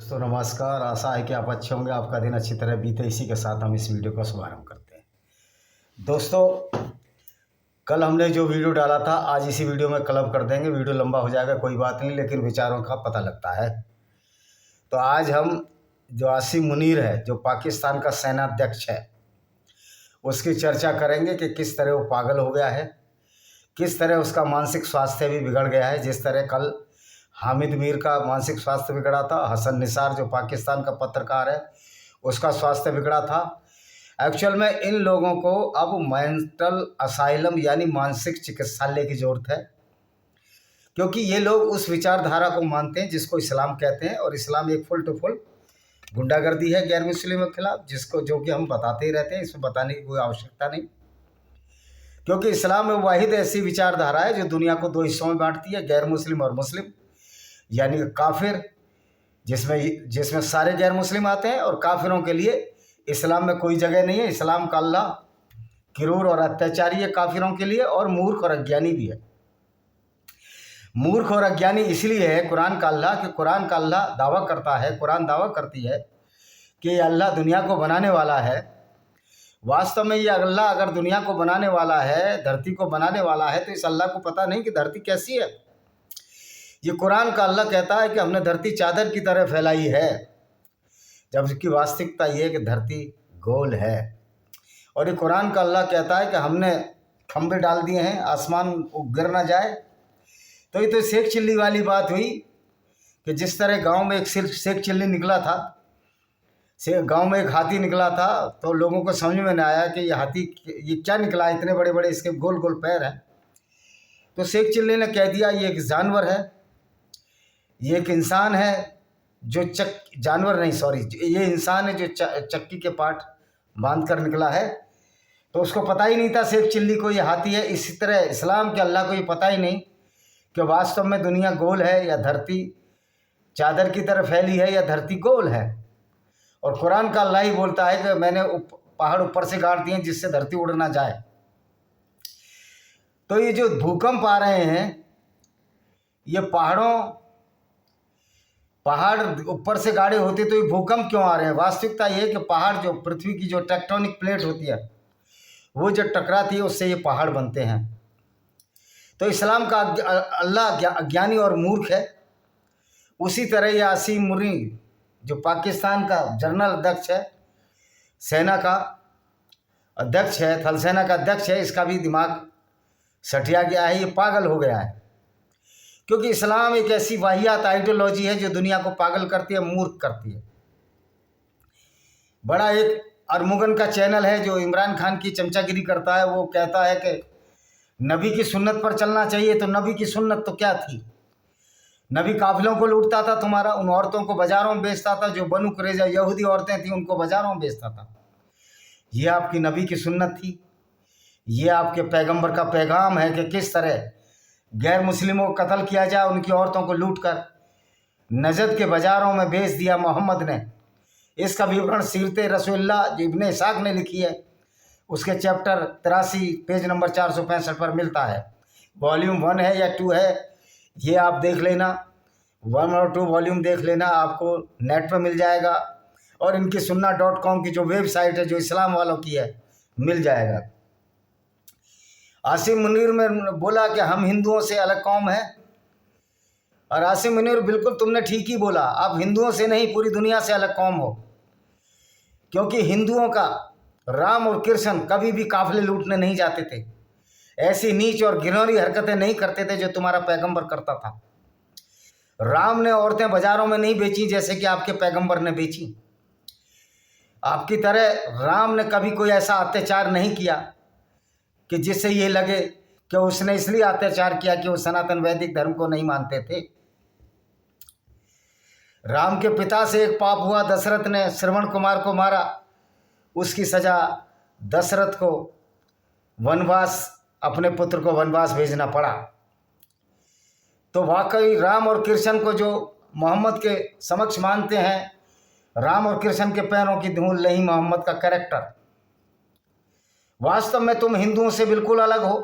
दोस्तों नमस्कार। आशा है कि आप अच्छे होंगे, आपका दिन अच्छी तरह बीते। इसी के साथ हम इस वीडियो का शुभारंभ करते हैं। दोस्तों कल हमने जो वीडियो डाला था आज इसी वीडियो में क्लब कर देंगे। वीडियो लंबा हो जाएगा, कोई बात नहीं, लेकिन विचारों का पता लगता है। तो आज हम जो आसिम मुनीर है, जो पाकिस्तान का सेनाध्यक्ष है, उसकी चर्चा करेंगे कि किस तरह वो पागल हो गया है, किस तरह उसका मानसिक स्वास्थ्य भी बिगड़ गया है। जिस तरह कल हामिद मीर का मानसिक स्वास्थ्य बिगड़ा था, हसन निसार जो पाकिस्तान का पत्रकार है उसका स्वास्थ्य बिगड़ा था। एक्चुअल में इन लोगों को अब मेंटल असाइलम यानी मानसिक चिकित्सालय की ज़रूरत है, क्योंकि ये लोग उस विचारधारा को मानते हैं जिसको इस्लाम कहते हैं। और इस्लाम एक फुल टू फुल गुंडागर्दी है गैर मुस्लिमों के खिलाफ, जो कि हम बताते ही रहते हैं, इसमें बताने की कोई आवश्यकता नहीं। क्योंकि इस्लाम में वाहिद ऐसी विचारधारा है जो दुनिया को दो हिस्सों में बांटती है, गैर मुस्लिम और मुस्लिम, यानी काफिर, जिसमें सारे गैर मुस्लिम आते हैं। और काफिरों के लिए इस्लाम में कोई जगह नहीं है। इस्लाम का अल्लाह क्रूर और अत्याचारी है काफिरों के लिए, और मूर्ख और अज्ञानी भी है। मूर्ख और अज्ञानी इसलिए है कुरान का अल्लाह कि कुरान का अल्लाह दावा करता है, कुरान दावा करती है कि अल्लाह दुनिया को बनाने वाला है। वास्तव में ये अल्लाह अगर दुनिया को बनाने वाला है, धरती को बनाने वाला है, तो इस अल्लाह को पता नहीं कि धरती कैसी है। ये कुरान का अल्लाह कहता है कि हमने धरती चादर की तरह फैलाई है, जबकि वास्तविकता ये है कि धरती गोल है। और ये कुरान का अल्लाह कहता है कि हमने खंभे डाल दिए हैं, आसमान गिर ना जाए। तो ये तो शेख चिल्ली वाली बात हुई कि जिस तरह गांव में एक शेख चिल्ली निकला था, गांव में एक हाथी निकला था, तो लोगों को समझ में नहीं आया कि ये हाथी ये क्या निकला, इतने बड़े बड़े इसके गोल गोल पैर हैं। तो शेख चिल्ली ने कह दिया ये एक जानवर है, ये एक इंसान है जो जानवर नहीं, सॉरी, ये इंसान है जो चक्की के पार्ट बांध कर निकला है। तो उसको पता ही नहीं था शेख चिल्ली को ये हाथी है। इसी तरह इस्लाम के अल्लाह को ये पता ही नहीं कि वास्तव में दुनिया गोल है या धरती चादर की तरह फैली है या धरती गोल है। और कुरान का अल्लाह ही बोलता है कि मैंने पहाड़ ऊपर से गाड़ दिए जिससे धरती उड़ ना जाए। तो ये जो भूकंप आ रहे हैं, ये पहाड़ ऊपर से गाड़े होते तो ये भूकंप क्यों आ रहे हैं? वास्तविकता ये है कि पहाड़, जो पृथ्वी की जो टेक्टोनिक प्लेट होती है, वो जो टकराती है उससे ये पहाड़ बनते हैं। तो इस्लाम का अल्लाह अज्ञानी और मूर्ख है। उसी तरह ये आसिम मुनीर जो पाकिस्तान का जनरल अध्यक्ष है, सेना का अध्यक्ष है, थल सेना का अध्यक्ष है, इसका भी दिमाग सठिया गया है, ये पागल हो गया है। क्योंकि इस्लाम एक ऐसी वाहियात आइडियोलॉजी है जो दुनिया को पागल करती है, मूर्ख करती है। बड़ा एक अरमुगन का चैनल है जो इमरान खान की चमचागिरी करता है, वो कहता है कि नबी की सुन्नत पर चलना चाहिए। तो नबी की सुन्नत तो क्या थी? नबी काफिलों को लूटता था, तुम्हारा उन औरतों को बाजारों में बेचता था, जो बनु कुरैज़ा यहूदी औरतें थीं उनको बाजारों में बेचता था। ये आपकी नबी की सुन्नत थी? ये आपके पैगंबर का पैगाम है कि किस तरह गैर मुस्लिमों को कत्ल किया जाए, उनकी औरतों को लूटकर नजद के बाज़ारों में बेच दिया मोहम्मद ने। इसका विवरण सीरत रसूलुल्लाह जो इब्ने इसाक ने लिखी है, उसके चैप्टर 83 पेज नंबर 465 पर मिलता है। वॉल्यूम 1 है या 2 है, ये आप देख लेना, 1 और 2 वॉल्यूम देख लेना, आपको नेट पर मिल जाएगा। और इनकी सुन्ना.com की जो वेबसाइट है, जो इस्लाम वालों की है, मिल जाएगा। आसिम मुनीर में बोला कि हम हिंदुओं से अलग कौम है, और आसिम मुनीर बिल्कुल तुमने ठीक ही बोला, आप हिंदुओं से नहीं पूरी दुनिया से अलग कौम हो। क्योंकि हिंदुओं का राम और कृष्ण कभी भी काफिले लूटने नहीं जाते थे, ऐसी नीच और घिनौनी हरकतें नहीं करते थे जो तुम्हारा पैगंबर करता था। राम ने औरतें बाजारों में नहीं बेची जैसे कि आपके पैगंबर ने बेची। आपकी तरह राम ने कभी कोई ऐसा अत्याचार नहीं किया कि जिससे ये लगे कि उसने इसलिए अत्याचार किया कि वो सनातन वैदिक धर्म को नहीं मानते थे। राम के पिता से एक पाप हुआ, दशरथ ने श्रवण कुमार को मारा, उसकी सजा दशरथ को वनवास, अपने पुत्र को वनवास भेजना पड़ा। तो वाकई राम और कृष्ण को जो मोहम्मद के समक्ष मानते हैं, राम और कृष्ण के पैरों की धूल नहीं मोहम्मद का कैरेक्टर। वास्तव में तुम हिंदुओं से बिल्कुल अलग हो,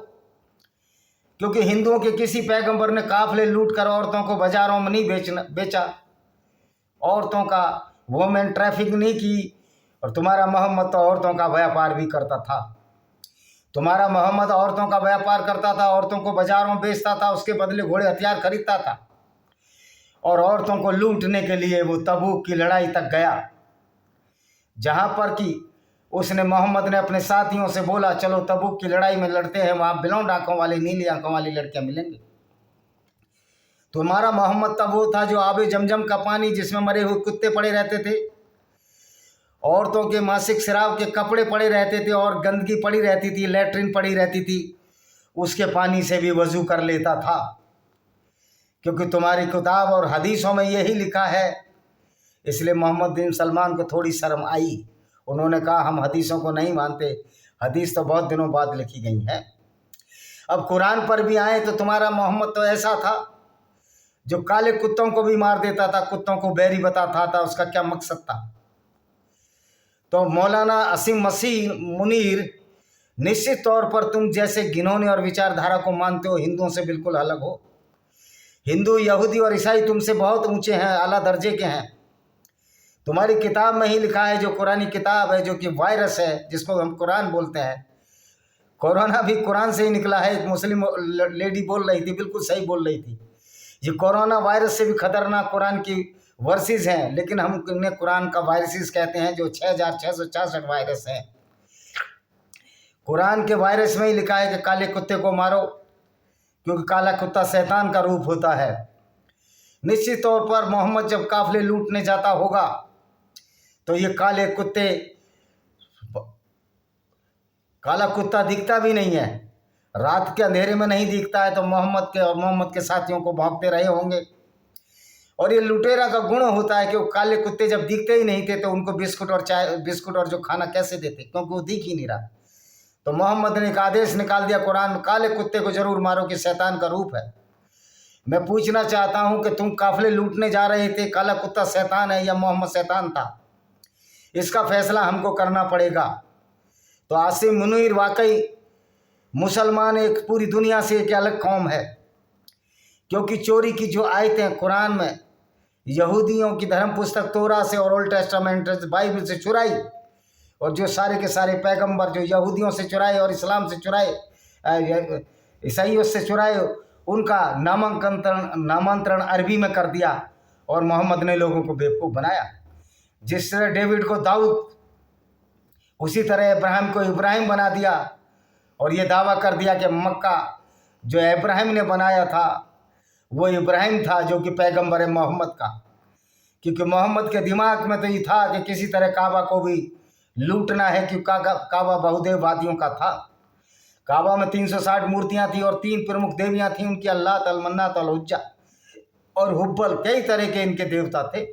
क्योंकि हिंदुओं के किसी पैगंबर ने काफिले लूट कर औरतों को बाजारों में नहीं बेचा। औरतों का वुमेन ट्रैफिक नहीं की। और तुम्हारा मोहम्मद तो औरतों का व्यापार भी करता था। तुम्हारा मोहम्मद औरतों का व्यापार करता था, औरतों को बाजारों में बेचता था, उसके बदले घोड़े हथियार खरीदता था और औरतों को लूटने के लिए वो तबूक की लड़ाई तक गया, जहाँ पर कि उसने मोहम्मद ने अपने साथियों से बोला चलो तबूक की लड़ाई में लड़ते हैं, वहाँ बिलोंड आंखों वाली नीली आंखों वाली लड़कियाँ मिलेंगी। तुम्हारा मोहम्मद तब वो था जो आबे जमजम का पानी जिसमें मरे हुए कुत्ते पड़े रहते थे, औरतों के मासिक स्राव के कपड़े पड़े रहते थे और गंदगी पड़ी रहती थी, लेटरिन पड़ी रहती थी, उसके पानी से भी वज़ू कर लेता था। क्योंकि तुम्हारी किताब और हदीसों में यही लिखा है। इसलिए मोहम्मद बिन सलमान को थोड़ी शर्म आई। उन्होंने कहा हम हदीसों को नहीं मानते, हदीस तो बहुत दिनों बाद लिखी गई हैं। अब कुरान पर भी आए तो तुम्हारा मोहम्मद तो ऐसा था जो काले कुत्तों को भी मार देता था, कुत्तों को बैरी बताता था। उसका क्या मकसद था? तो मौलाना असीम मसीह मुनीर, निश्चित तौर पर तुम जैसे घिनौने और विचारधारा को मानते हो, हिंदुओं से बिल्कुल अलग हो। हिंदू, यहूदी और ईसाई तुमसे बहुत ऊंचे हैं, आला दर्जे के हैं। तुम्हारी किताब में ही लिखा है, जो कुरानी किताब है, जो कि वायरस है जिसको हम कुरान बोलते हैं, कोरोना भी कुरान से ही निकला है। एक मुस्लिम लेडी बोल रही थी, बिल्कुल सही बोल रही थी, ये कोरोना वायरस से भी खतरनाक कुरान की वर्सेस हैं, लेकिन हम इन्हें कुरान का वायरसेस कहते हैं, जो 6666 वायरस हैं। कुरान के वायरस में ही लिखा है कि काले कुत्ते को मारो, क्योंकि काला कुत्ता शैतान का रूप होता है। निश्चित तौर पर मोहम्मद जब काफिले लूटने जाता होगा तो ये काले कुत्ते, काला कुत्ता दिखता भी नहीं है, रात के अंधेरे में नहीं दिखता है, तो मोहम्मद के और मोहम्मद के साथियों को भौंकते रहे होंगे। और ये लुटेरा का गुण होता है कि वो काले कुत्ते जब दिखते ही नहीं थे तो उनको बिस्कुट और चाय, बिस्कुट और जो खाना कैसे देते, क्योंकि वो दिख ही नहीं रहा। तो मोहम्मद ने एक आदेश निकाल दिया कुरान में, काले कुत्ते को जरूर मारो कि शैतान का रूप है। मैं पूछना चाहता हूं कि तुम काफिले लूटने जा रहे थे, काला कुत्ता शैतान है या मोहम्मद शैतान था? इसका फैसला हमको करना पड़ेगा। तो आसिम मुनीर वाकई मुसलमान एक पूरी दुनिया से एक अलग कौम है, क्योंकि चोरी की जो आयतें कुरान में यहूदियों की धर्म पुस्तक तोरा से और ओल्ड टेस्टामेंट बाइबल से चुराई, और जो सारे के सारे पैगंबर जो यहूदियों से चुराए और इस्लाम से चुराए, ईसाइयों से चुराए, उनका नामांतरण अरबी में कर दिया और मोहम्मद ने लोगों को बेवकूफ़ बनाया। जिस तरह डेविड को दाऊद, उसी तरह इब्राहिम को इब्राहिम बना दिया और ये दावा कर दिया कि मक्का जो इब्राहिम ने बनाया था वो इब्राहिम था जो कि पैगंबर है मोहम्मद का। क्योंकि मोहम्मद के दिमाग में तो ये था कि किसी तरह काबा को भी लूटना है, क्योंकि काबा बहुदेववादियों का था। काबा में 360 मूर्तियां थी और 3 प्रमुख देवियां थीं उनकी, अल्लात, अलमन्नात, अल-उज्जा और हुब्बल। कई तरह के इनके देवता थे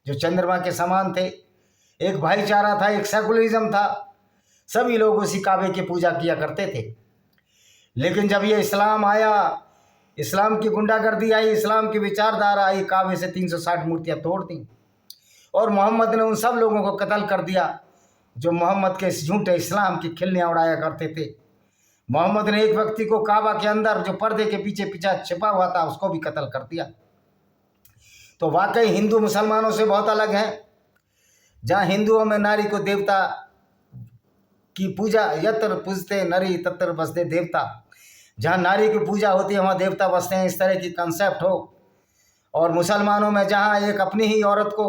जो चंद्रमा के समान थे। एक भाईचारा था, एक सेकुलरिज्म था, सभी लोग उसी काबे की पूजा किया करते थे। लेकिन जब ये इस्लाम आया, इस्लाम की गुंडागर्दी आई, इस्लाम की विचारधारा आई, काबे से 360 मूर्तियां तोड़ दी और मोहम्मद ने उन सब लोगों को कत्ल कर दिया जो मोहम्मद के इस झूठे इस्लाम की खिल्लियाँ उड़ाया करते थे। मोहम्मद ने एक व्यक्ति को काबा के अंदर जो पर्दे के पीछे पीछे छिपा हुआ था उसको भी कत्ल कर दिया। तो वाकई हिंदू मुसलमानों से बहुत अलग हैं। जहाँ हिंदुओं में नारी को देवता की पूजा, यत्र पूजते नरी तत्र बसते देवता, जहाँ नारी की पूजा होती है वहाँ देवता बसते हैं, इस तरह की कंसेप्ट हो। और मुसलमानों में जहाँ एक अपनी ही औरत को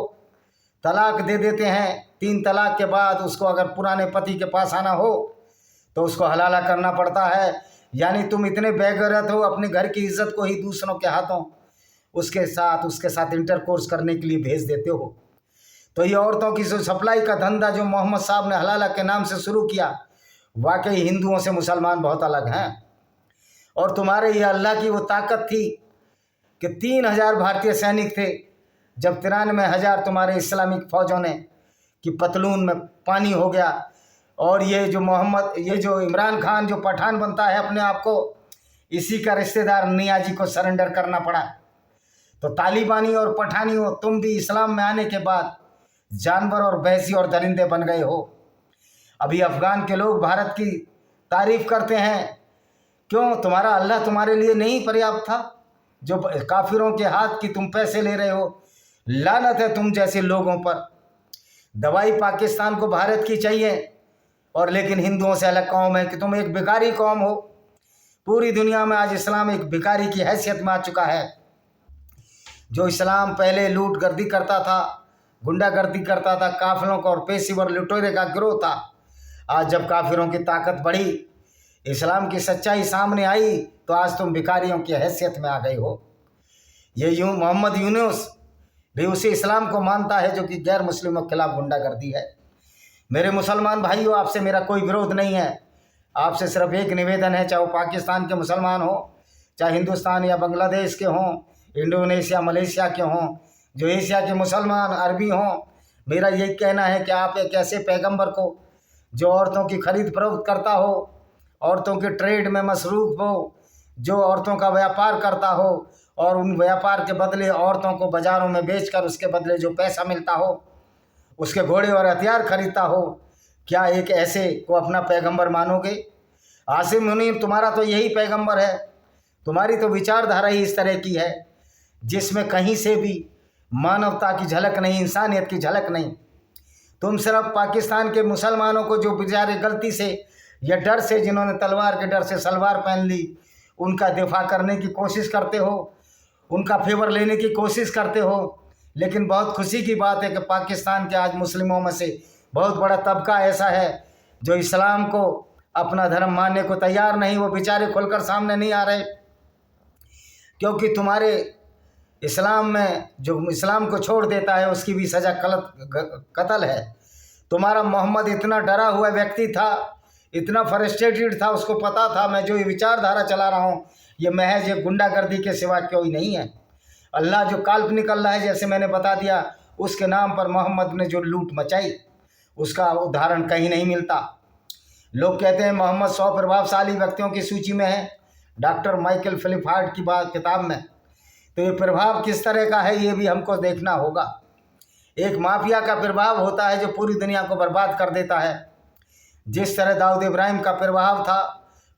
तलाक दे देते हैं, 3 तलाक के बाद उसको अगर पुराने पति के पास आना हो तो उसको हलाला करना पड़ता है। यानी तुम इतने बेगैरत हो, अपने घर की इज्जत को ही दूसरों के हाथों उसके साथ इंटरकोर्स करने के लिए भेज देते हो। तो ये औरतों की जो सप्लाई का धंधा जो मोहम्मद साहब ने हलाला के नाम से शुरू किया, वाकई हिंदुओं से मुसलमान बहुत अलग हैं। और तुम्हारे ये अल्लाह की वो ताकत थी कि 3000 भारतीय सैनिक थे, जब 93,000 तुम्हारे इस्लामिक फ़ौजों ने कि पतलून में पानी हो गया। और ये जो इमरान खान जो पठान बनता है अपने आप को, इसी का रिश्तेदार नियाजी को सरेंडर करना पड़ा। तो तालिबानी और पठानी हो, तुम भी इस्लाम में आने के बाद जानवर और भैंसी और दरिंदे बन गए हो। अभी अफ़गान के लोग भारत की तारीफ़ करते हैं, क्यों? तुम्हारा अल्लाह तुम्हारे लिए नहीं पर्याप्त था? जो काफिरों के हाथ की तुम पैसे ले रहे हो, लानत है तुम जैसे लोगों पर। दवाई पाकिस्तान को भारत की चाहिए और लेकिन हिंदुओं से अलग कौम है कि तुम एक भिखारी कौम हो। पूरी दुनिया में आज इस्लाम एक भिखारी की हैसियत में आ चुका है। जो इस्लाम पहले लूट गर्दी करता था, गुंडागर्दी करता था, काफिरों का और पेशेवर लुटेरे का गिरोह था, आज जब काफिरों की ताकत बढ़ी, इस्लाम की सच्चाई सामने आई, तो आज तुम भिखारियों की हैसियत में आ गए हो। ये मोहम्मद यूनुस भी उसी इस्लाम को मानता है जो कि गैर मुस्लिमों के खिलाफ गुंडागर्दी है। मेरे मुसलमान भाइयों, आपसे मेरा कोई विरोध नहीं है। आपसे सिर्फ एक निवेदन है, चाहे वो पाकिस्तान के मुसलमान हो, चाहे हिंदुस्तान या बांग्लादेश के हों, इंडोनेशिया मलेशिया के हों, जो एशिया के मुसलमान अरबी हों, मेरा यही कहना है कि आप एक ऐसे पैगंबर को जो औरतों की खरीद फरोख्त करता हो, औरतों के ट्रेड में मसरूफ़ हो, जो औरतों का व्यापार करता हो और उन व्यापार के बदले औरतों को बाज़ारों में बेचकर उसके बदले जो पैसा मिलता हो, उसके घोड़े और हथियार खरीदता हो, क्या एक ऐसे को अपना पैगंबर मानोगे? आसिम मुनीर तुम्हारा तो यही पैगंबर है। तुम्हारी तो विचारधारा ही इस तरह की है जिसमें कहीं से भी मानवता की झलक नहीं, इंसानियत की झलक नहीं। तुम सिर्फ पाकिस्तान के मुसलमानों को जो बेचारे गलती से या डर से, जिन्होंने तलवार के डर से सलवार पहन ली, उनका दिफा करने की कोशिश करते हो, उनका फेवर लेने की कोशिश करते हो। लेकिन बहुत खुशी की बात है कि पाकिस्तान के आज मुस्लिमों में से बहुत बड़ा तबका ऐसा है जो इस्लाम को अपना धर्म मानने को तैयार नहीं। वो बेचारे खुलकर सामने नहीं आ रहे, क्योंकि तुम्हारे इस्लाम में जो इस्लाम को छोड़ देता है उसकी भी सज़ा कत्ल है। तुम्हारा मोहम्मद इतना डरा हुआ व्यक्ति था, इतना फ्रस्ट्रेटेड था, उसको पता था मैं जो ये विचारधारा चला रहा हूँ ये महज एक गुंडागर्दी के सिवा कोई नहीं है। अल्लाह जो काल्पनिक अल्लाह है, जैसे मैंने बता दिया, उसके नाम पर मोहम्मद ने जो लूट मचाई उसका उदाहरण कहीं नहीं मिलता। लोग कहते हैं मोहम्मद 100 प्रभावशाली व्यक्तियों की सूची में है, डॉक्टर माइकल फिलिप की बात किताब में। तो ये प्रभाव किस तरह का है ये भी हमको देखना होगा। एक माफिया का प्रभाव होता है जो पूरी दुनिया को बर्बाद कर देता है। जिस तरह दाऊद इब्राहिम का प्रभाव था,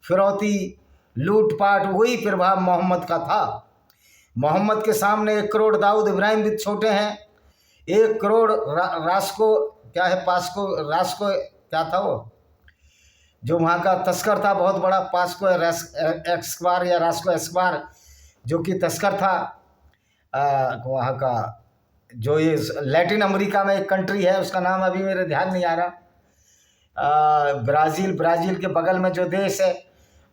फिरौती, लूटपाट, वही प्रभाव मोहम्मद का था। मोहम्मद के सामने 1 करोड़ दाऊद इब्राहिम भी छोटे हैं। 1 करोड़ रास्को क्या है, पास्को रास्को क्या था वो, जो वहाँ का तस्कर था बहुत बड़ा, पास्को एस्कबार या रास्को एस्कबार, जो कि तस्कर था वहाँ का, जो ये लैटिन अमेरिका में एक कंट्री है, उसका नाम अभी मेरे ध्यान नहीं आ रहा, ब्राज़ील के बगल में जो देश है।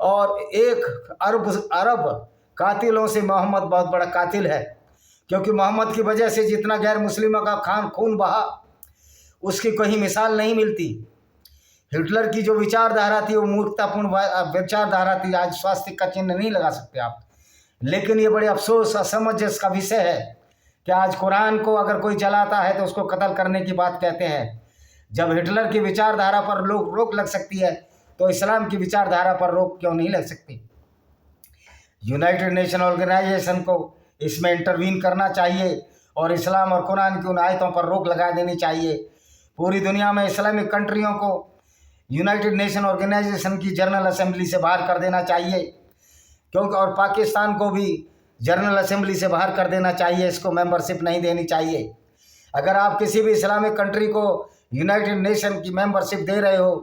और 1 अरब कातिलों से मोहम्मद बहुत बड़ा कातिल है, क्योंकि मोहम्मद की वजह से जितना गैर मुस्लिमों का खून बहा उसकी कोई मिसाल नहीं मिलती। हिटलर की जो विचारधारा थी वो मूर्खतापूर्ण विचारधारा थी, आज स्वास्थ्य का चिन्ह नहीं लगा सकते आप। लेकिन ये बड़े अफसोस असमंजस का विषय है कि आज कुरान को अगर कोई जलाता है तो उसको कत्ल करने की बात कहते हैं। जब हिटलर की विचारधारा पर रोक लग सकती है तो इस्लाम की विचारधारा पर रोक क्यों नहीं लग सकती? यूनाइटेड नेशन ऑर्गेनाइजेशन को इसमें इंटरवीन करना चाहिए और इस्लाम और कुरान की उन आयतों पर रोक लगा देनी चाहिए। पूरी दुनिया में इस्लामिक कंट्रियों को यूनाइटेड नेशन ऑर्गेनाइजेशन की जनरल असेंबली से बाहर कर देना चाहिए, क्योंकि और पाकिस्तान को भी जनरल असेंबली से बाहर कर देना चाहिए, इसको मेंबरशिप नहीं देनी चाहिए। अगर आप किसी भी इस्लामिक कंट्री को यूनाइटेड नेशन की मेंबरशिप दे रहे हो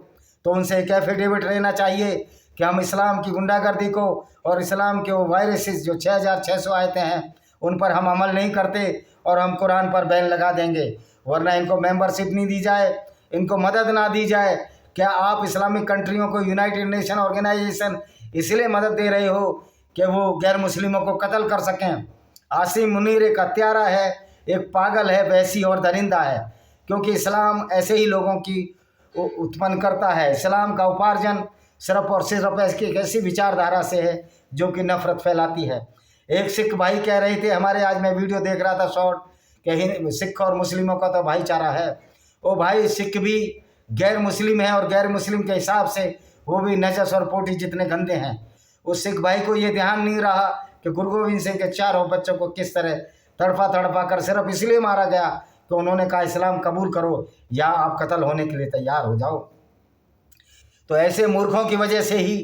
तो उनसे एक एफिडेविट लेना चाहिए कि हम इस्लाम की गुंडागर्दी को और इस्लाम के वो वायरसेस जो 6600 आयते हैं उन पर हम अमल नहीं करते और हम कुरान पर बैन लगा देंगे, वरना इनको मेंबरशिप नहीं दी जाए, इनको मदद ना दी जाए। क्या आप इस्लामिक कंट्रियों को यूनाइटेड नेशन ऑर्गेनाइजेशन इसलिए मदद दे रहे हो कि वो गैर मुस्लिमों को कत्ल कर सकें? आसिम मुनीर एक हत्यारा है, एक पागल है, वैसी और दरिंदा है, क्योंकि इस्लाम ऐसे ही लोगों की उत्पन्न करता है। इस्लाम का उपार्जन सिर्फ और सिर्फ एक ऐसी विचारधारा से है जो कि नफरत फैलाती है। एक सिख भाई कह रहे थे हमारे, आज मैं वीडियो देख रहा था शॉर्ट, कि सिख और मुस्लिमों का तो भाईचारा है। ओ भाई, सिख भी गैर मुस्लिम है और गैर मुस्लिम के हिसाब से वो भी नजस और पोटी जितने गंदे हैं। उस सिख भाई को ये ध्यान नहीं रहा कि गुरु गोविंद सिंह के 4 बच्चों को किस तरह तड़पा कर सिर्फ इसलिए मारा गया कि उन्होंने कहा इस्लाम कबूल करो या आप कत्ल होने के लिए तैयार हो जाओ। तो ऐसे मूर्खों की वजह से ही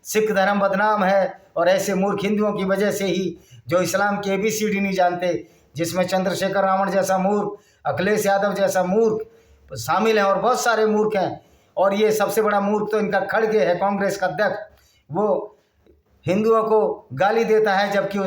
सिख धर्म बदनाम है और ऐसे मूर्ख हिंदुओं की वजह से ही जो इस्लाम की ABCD नहीं जानते, जिसमें चंद्रशेखर रावण जैसा मूर्ख, अखिलेश यादव जैसा मूर्ख शामिल हैं और बहुत सारे मूर्ख हैं। और ये सबसे बड़ा मूर्ख तो इनका खड़गे है, कांग्रेस का अध्यक्ष। वो हिंदुओं को गाली देता है, जबकि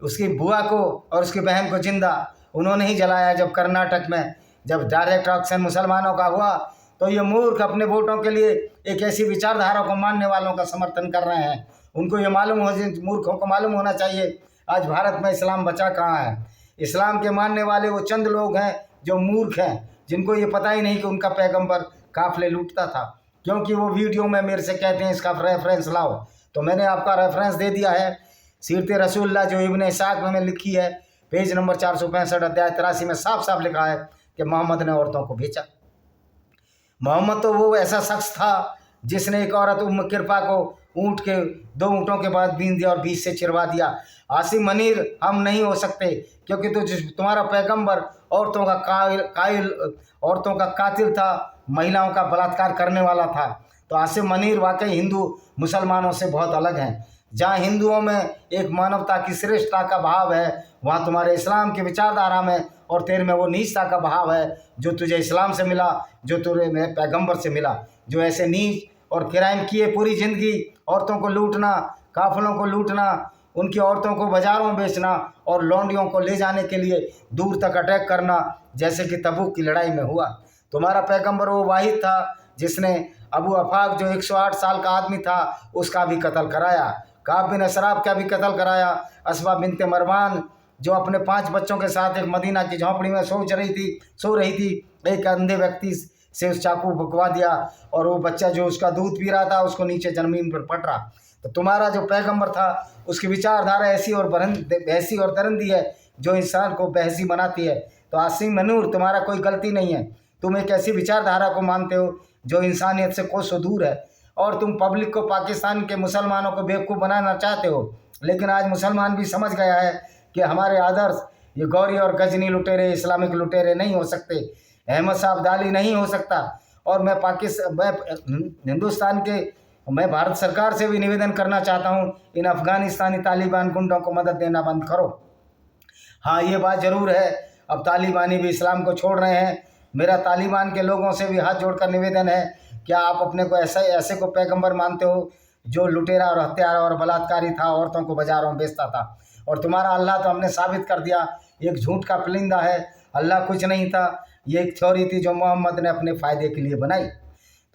उसकी बुआ को और उसकी बहन को जिंदा उन्होंने ही जलाया। जब कर्नाटक में जब डायरेक्ट ऑक्शन मुसलमानों का हुआ तो ये मूर्ख अपने वोटों के लिए एक ऐसी विचारधारा को मानने वालों का समर्थन कर रहे हैं। उनको ये मूर्खों को मालूम होना चाहिए आज भारत में इस्लाम बचा कहाँ है। इस्लाम के मानने वाले वो चंद लोग हैं जो मूर्ख हैं, जिनको ये पता ही नहीं कि उनका पैगंबर काफिले लूटता था। क्योंककि वो वीडियो में मेरे से कहते हैं इसका रेफरेंस लाओ, तो मैंने आपका रेफरेंस दे दिया है। सीरत रसूलुल्लाह जो इब्न इसाक में लिखी है, पेज नंबर 465 अध्याय 83 में साफ साफ लिखा है कि मोहम्मद ने औरतों को बेचा। मोहम्मद तो वो ऐसा शख्स था जिसने एक औरत उम्म किरपा को ऊँट के 2 ऊँटों के बाद बीन दिया और बीच से चिरवा दिया। आसिम मनीर हम नहीं हो सकते, क्योंकि तुम्हारा पैगंबर औरतों का कातिल था, महिलाओं का बलात्कार करने वाला था। तो आसिम मनीर वाकई हिंदू मुसलमानों से बहुत अलग हैं। जहाँ हिंदुओं में एक मानवता की श्रेष्ठता का भाव है, वहाँ तुम्हारे इस्लाम की विचारधारा में और तेरे में वो नीचता का भाव है जो तुझे इस्लाम से मिला, जो तुझे पैगंबर से मिला। जो ऐसे नीच और क्राइम किए पूरी ज़िंदगी, औरतों को लूटना, काफिलों को लूटना, उनकी औरतों को बाज़ारों में बेचना और लौंडियों को ले जाने के लिए दूर तक अटैक करना, जैसे कि तबूक की लड़ाई में हुआ। तुम्हारा पैगंबर वो वाहिद था जिसने अबू अफाक जो 108 साल का आदमी था उसका भी कत्ल कराया, काब बिन असराब का भी कत्ल कराया, असमा बिनते मरवान जो अपने 5 बच्चों के साथ एक मदीना की झोंपड़ी में सो रही थी, एक अंधे व्यक्ति से उस चाकू भुकवा दिया और वो बच्चा जो उसका दूध पी रहा था उसको नीचे जमीन पर पट रहा। तो तुम्हारा जो पैगंबर था उसकी विचारधारा ऐसी और दरंदी है जो इंसान को बहसी बनाती है। तो आसिम मनूर तुम्हारा कोई गलती नहीं है, तुम एक ऐसी विचारधारा को मानते हो जो इंसानियत से कोसों दूर है और तुम पब्लिक को, पाकिस्तान के मुसलमानों को बेवकूफ़ बनाना चाहते हो। लेकिन आज मुसलमान भी समझ गया है कि हमारे आदर्श ये गौरी और गजनी लुटेरे, इस्लामिक लुटेरे नहीं हो सकते, अहमद साहब दाली नहीं हो सकता। और मैं मैं भारत सरकार से भी निवेदन करना चाहता हूँ, इन अफ़गानिस्तानी तालिबान गुंडों को मदद देना बंद करो। हाँ, ये बात ज़रूर है, अब तालिबानी भी इस्लाम को छोड़ रहे हैं। मेरा तालिबान के लोगों से भी हाथ जोड़कर निवेदन है, क्या आप अपने को ऐसे को पैगंबर मानते हो जो लुटेरा और हत्यारा और बलात्कारी था, औरतों को बाज़ारों में बेचता था। और तुम्हारा अल्लाह तो हमने साबित कर दिया एक झूठ का परिंदा है, अल्लाह कुछ नहीं था, ये एक थ्योरी थी जो मोहम्मद ने अपने फ़ायदे के लिए बनाई।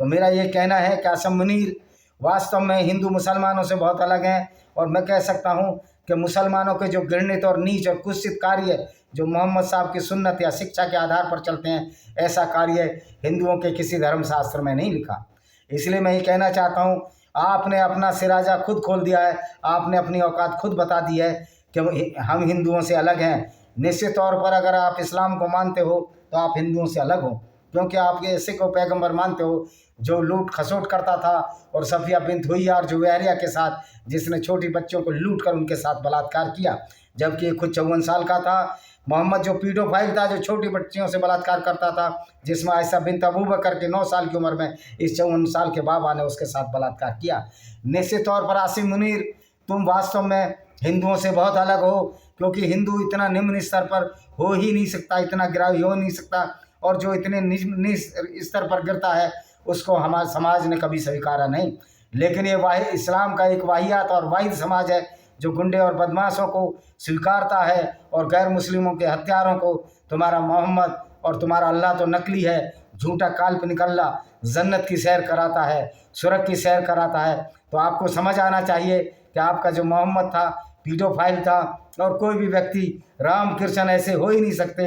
तो मेरा ये कहना है कि आसिम मुनीर वास्तव में हिंदू मुसलमानों से बहुत अलग हैं। और मैं कह सकता हूँ कि मुसलमानों के जो घृणित और नीच और कुत्सित कार्य जो मोहम्मद साहब की सुन्नत या शिक्षा के आधार पर चलते हैं, ऐसा कार्य हिंदुओं के किसी धर्मशास्त्र में नहीं लिखा। इसलिए मैं ये कहना चाहता हूँ, आपने अपना सिराजा खुद खोल दिया है, आपने अपनी औकात खुद बता दी है कि हम हिंदुओं से अलग हैं। निश्चित तौर पर अगर आप इस्लाम को मानते हो तो आप हिंदुओं से अलग हो, क्योंकि आप ऐसे को पैगंबर मानते हो जो लूट खसोट करता था और सफिया बिन्त हुय्यार जुवैरिया के साथ, जिसने छोटी बच्चों को लूट कर उनके साथ बलात्कार किया, जबकि खुद 54 साल का था। मोहम्मद जो पीडोफाइल था, जो छोटी बच्चियों से बलात्कार करता था, जिसमें आयशा बिन्त अबू बकर के 9 साल की उम्र में इस 54 साल के बाबा ने उसके साथ बलात्कार किया। निश्चित तौर पर आसिम मुनीर तुम वास्तव में हिंदुओं से बहुत अलग हो, क्योंकि हिंदू इतना निम्न स्तर पर हो ही नहीं सकता, इतना गिरावी हो नहीं सकता, और जो इतने निम्न स्तर पर गिरता है उसको हमारे समाज ने कभी स्वीकारा नहीं। लेकिन ये इस्लाम का एक वाहियात और वाहिद समाज है जो गुंडे और बदमाशों को स्वीकारता है और गैर मुस्लिमों के हत्यारों को। तुम्हारा मोहम्मद और तुम्हारा अल्लाह तो नकली है, झूठा काल्पनिक अल्लाह जन्नत की सैर कराता है, स्वर्ग की सैर कराता है। तो आपको समझ आना चाहिए कि आपका जो मोहम्मद था पीडोफाइल था, और कोई भी व्यक्ति राम कृष्ण ऐसे हो ही नहीं सकते,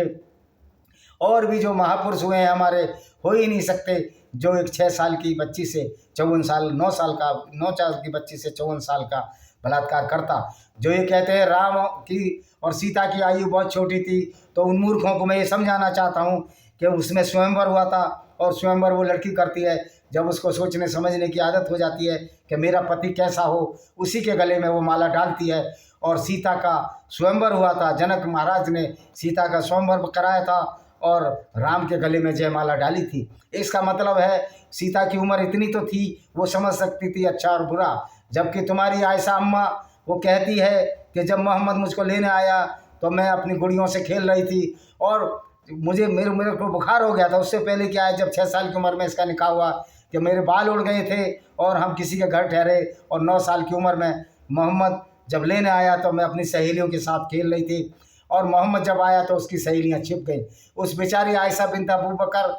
और भी जो महापुरुष हुए हैं हमारे हो ही नहीं सकते, जो एक 6 साल की बच्ची से 54 साल 9 साल की बच्ची से 54 साल का बलात्कार करता। जो ये कहते हैं राम की और सीता की आयु बहुत छोटी थी, तो उन मूर्खों को मैं ये समझाना चाहता हूँ कि उसमें स्वयंवर हुआ था, और स्वयंवर वो लड़की करती है जब उसको सोचने समझने की आदत हो जाती है कि मेरा पति कैसा हो, उसी के गले में वो माला डालती है। और सीता का स्वयंवर हुआ था, जनक महाराज ने सीता का स्वयंवर कराया था और राम के गले में जयमाला डाली थी। इसका मतलब है सीता की उम्र इतनी तो थी, वो समझ सकती थी अच्छा और बुरा। जबकि तुम्हारी आयशा अम्मा वो कहती है कि जब मोहम्मद मुझको लेने आया तो मैं अपनी गुड़ियों से खेल रही थी और मेरे को बुखार हो गया था। उससे पहले क्या है, जब 6 साल की उम्र में इसका निकाह हुआ कि मेरे बाल उड़ गए थे और हम किसी के घर ठहरे, और 9 साल की उम्र में मोहम्मद जब लेने आया तो मैं अपनी सहेलियों के साथ खेल रही थी, और मोहम्मद जब आया तो उसकी सहेलियां छिप गई। उस बेचारी आयशा बिन्त अबू बकर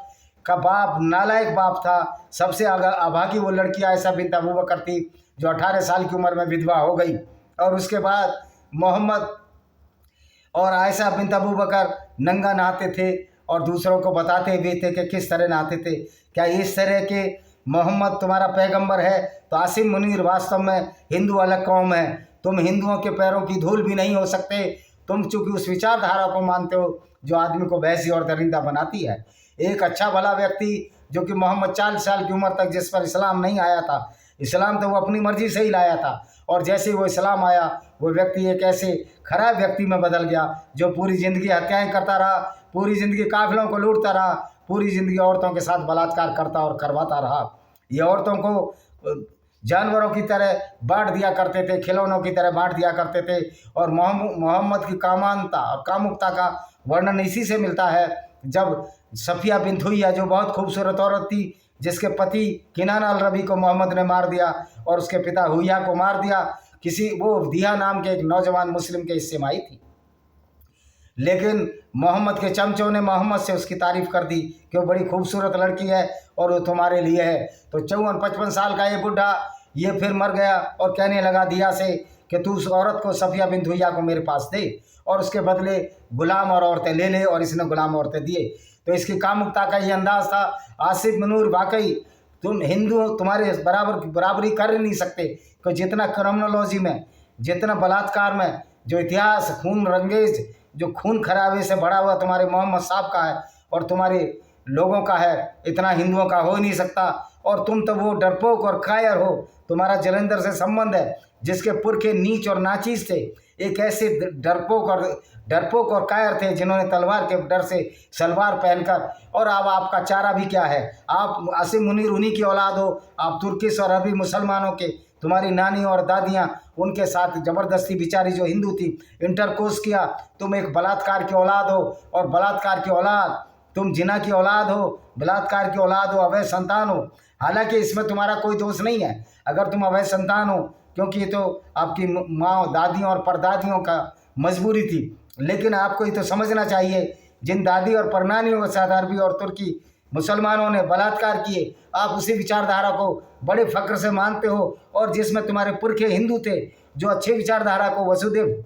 का बाप नालायक बाप था। सबसे अभागी वो लड़की आयशा बिन्त अबू बकर थी जो 18 साल की उम्र में विधवा हो गई। और उसके बाद मोहम्मद और आयशा बिन्त अबू बकर नंगा नहाते थे और दूसरों को बताते भी थे कि किस तरह नहाते थे। क्या इस तरह के मोहम्मद तुम्हारा पैगंबर है? तो आसिम मुनीर वास्तव में हिंदू अलग कौम है। तुम हिंदुओं के पैरों की धूल भी नहीं हो सकते। तुम चूंकि उस विचारधारा को मानते हो जो आदमी को भैंसी और दरिंदा बनाती है। एक अच्छा भला व्यक्ति जो कि मोहम्मद 40 साल की उम्र तक जिस पर इस्लाम नहीं आया था, इस्लाम तो वो अपनी मर्जी से ही लाया था, और जैसे ही वो इस्लाम आया वो व्यक्ति एक ऐसे खराब व्यक्ति में बदल गया जो पूरी ज़िंदगी हत्याएं करता रहा, पूरी ज़िंदगी काफिलों को लूटता रहा, पूरी ज़िंदगी औरतों के साथ बलात्कार करता और करवाता रहा। ये औरतों को जानवरों की तरह बांट दिया करते थे, खिलौनों की तरह बांट दिया करते थे। और मोहम्मद की कामानता और कामुकता का वर्णन इसी से मिलता है जब सफिया बिन्त हुय्या जो बहुत खूबसूरत औरत थी, जिसके पति किनान अल रबी को मोहम्मद ने मार दिया और उसके पिता हुय्या को मार दिया, वो दिया नाम के एक नौजवान मुस्लिम के हिस्से में आई थी। लेकिन मोहम्मद के चमचों ने मोहम्मद से उसकी तारीफ़ कर दी कि वो बड़ी खूबसूरत लड़की है और वो तुम्हारे लिए है। तो 54-55 साल का ये बुढ़ा ये फिर मर गया और कहने लगा दिया से कि तू उस औरत को, सफिया बिन्त हुय्या को मेरे पास दे और उसके बदले गुलाम और औरतें ले ले, और इसने गुलाम औरतें दिए। तो इसकी कामुकता का ये अंदाज़ था। आसिफ मनूर वाकई तुम हिंदू तुम्हारे बराबरी कर ही नहीं सकते कि जितना क्रिमिनोलॉजी में, जितना बलात्कार में, जो इतिहास खून रंगेज, जो खून खराबे से भरा हुआ तुम्हारे मोहम्मद साहब का है और तुम्हारे लोगों का है, इतना हिंदुओं का हो ही नहीं सकता। और तुम तो वो डरपोक और कायर हो। तुम्हारा जलंधर से संबंध है जिसके पुरखे नीच और नाचीज थे, एक ऐसे डरपोक और कायर थे जिन्होंने तलवार के डर से सलवार पहनकर, और अब आपका चारा भी क्या है? आप आसिम मुनीर उन्हीं की औलाद हो। आप तुर्किश और अरबी मुसलमानों के, तुम्हारी नानी और दादियाँ उनके साथ ज़बरदस्ती बेचारी जो हिंदू थी इंटरकोर्स किया। तुम एक बलात्कार की औलाद हो, और बलात्कार की औलाद, तुम जिना की औलाद हो, बलात्कार की औलाद हो, अवैध संतान हो। हालांकि इसमें तुम्हारा कोई दोष नहीं है अगर तुम अवैध संतान हो, क्योंकि ये तो आपकी माँ, दादियों और परदादियों का मजबूरी थी। लेकिन आपको ये तो समझना चाहिए, जिन दादी और परनानियों के साथ अरबी और तुर्की मुसलमानों ने बलात्कार किए, आप उसी विचारधारा को बड़े फक्र से मानते हो, और जिसमें तुम्हारे पुरखे हिंदू थे जो अच्छी विचारधारा को, वसुदेव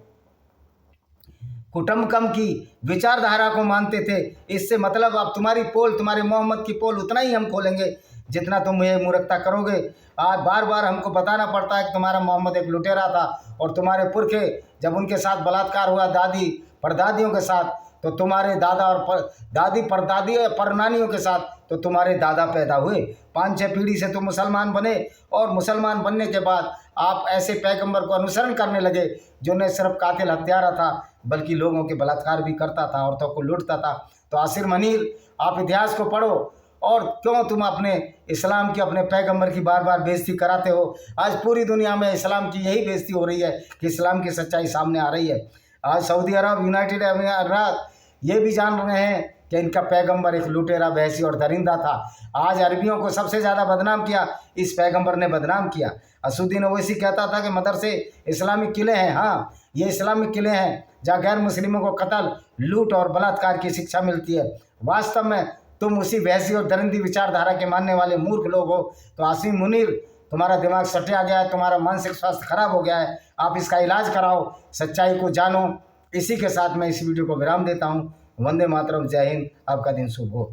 कुटुंबकम की विचारधारा को मानते थे। इससे मतलब अब तुम्हारी पोल, तुम्हारे मोहम्मद की पोल उतना ही हम खोलेंगे जितना तुम ये मूर्खता करोगे। आज बार बार हमको बताना पड़ता है कि तुम्हारा मोहम्मद एक लुटेरा था, और तुम्हारे पुरखे जब उनके साथ बलात्कार हुआ दादी परदादियों के साथ, तो तुम्हारे दादा और दादी परदादी परनानियों के साथ तो तुम्हारे दादा पैदा हुए। 5-6 पीढ़ी से तुम मुसलमान बने, और मुसलमान बनने के बाद आप ऐसे पैगंबर को अनुसरण करने लगे जो न सिर्फ कातिल हत्यारा था बल्कि लोगों के बलात्कार भी करता था, औरतों को लूटता था। तो आसिर मुनीर, आप इतिहास को पढ़ो, और क्यों तुम अपने इस्लाम की, अपने पैगंबर की बार बार बेइज्जती कराते हो? आज पूरी दुनिया में इस्लाम की यही बेइज्जती हो रही है कि इस्लाम की सच्चाई सामने आ रही है। आज सऊदी अरब, यूनाइटेड अरब अमीरात ये भी जान रहे हैं कि इनका पैगंबर एक लुटेरा, भैंसी और दरिंदा था। आज अरबियों को सबसे ज़्यादा बदनाम किया इस पैगंबर ने बदनाम किया। असुद्दीन ओवैसी कहता था कि मदरसे इस्लामिक किले हैं। हाँ, ये इस्लामिक किले हैं जहाँ गैर मुस्लिमों को कत्ल, लूट और बलात्कार की शिक्षा मिलती है। वास्तव में तुम उसी भैंसी और दरिंदी विचारधारा के मानने वाले मूर्ख लोग हो। तो आसिम मुनीर, तुम्हारा दिमाग सटिया गया है, तुम्हारा मानसिक स्वास्थ्य खराब हो गया है, आप इसका इलाज कराओ, सच्चाई को जानो। इसी के साथ मैं इस वीडियो को विराम देता हूँ। वंदे मातरम, जय हिंद, आपका दिन शुभ हो।